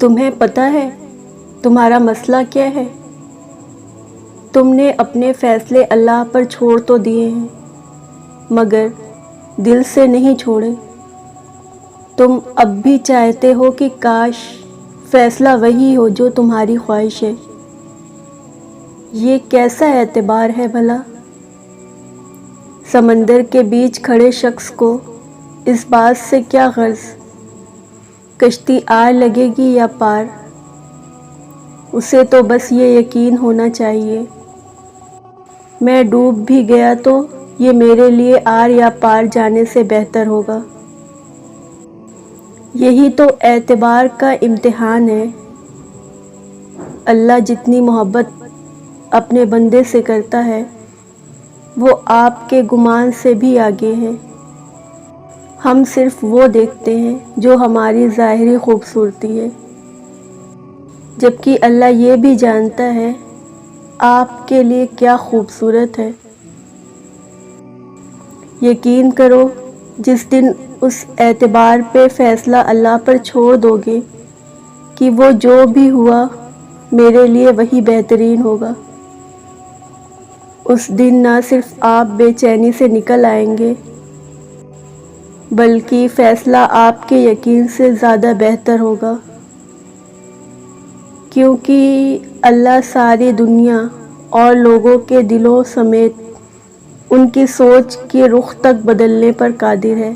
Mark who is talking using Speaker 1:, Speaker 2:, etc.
Speaker 1: تمہیں پتہ ہے تمہارا مسئلہ کیا ہے؟ تم نے اپنے فیصلے اللہ پر چھوڑ تو دیے ہیں مگر دل سے نہیں چھوڑے۔ تم اب بھی چاہتے ہو کہ کاش فیصلہ وہی ہو جو تمہاری خواہش ہے۔ یہ کیسا اعتبار ہے بھلا؟ سمندر کے بیچ کھڑے شخص کو اس بات سے کیا غرض کشتی آر لگے گی یا پار؟ اسے تو بس یہ یقین ہونا چاہیے میں ڈوب بھی گیا تو یہ میرے لیے آر یا پار جانے سے بہتر ہوگا۔ یہی تو اعتبار کا امتحان ہے۔ اللہ جتنی محبت اپنے بندے سے کرتا ہے وہ آپ کے گمان سے بھی آگے ہے۔ ہم صرف وہ دیکھتے ہیں جو ہماری ظاہری خوبصورتی ہے، جبکہ اللہ یہ بھی جانتا ہے آپ کے لیے کیا خوبصورت ہے۔ یقین کرو جس دن اس اعتبار پہ فیصلہ اللہ پر چھوڑ دو گے کہ وہ جو بھی ہوا میرے لیے وہی بہترین ہوگا، اس دن نہ صرف آپ بے چینی سے نکل آئیں گے بلکہ فیصلہ آپ کے یقین سے زیادہ بہتر ہوگا، کیونکہ اللہ ساری دنیا اور لوگوں کے دلوں سمیت ان کی سوچ کے رخ تک بدلنے پر قادر ہے۔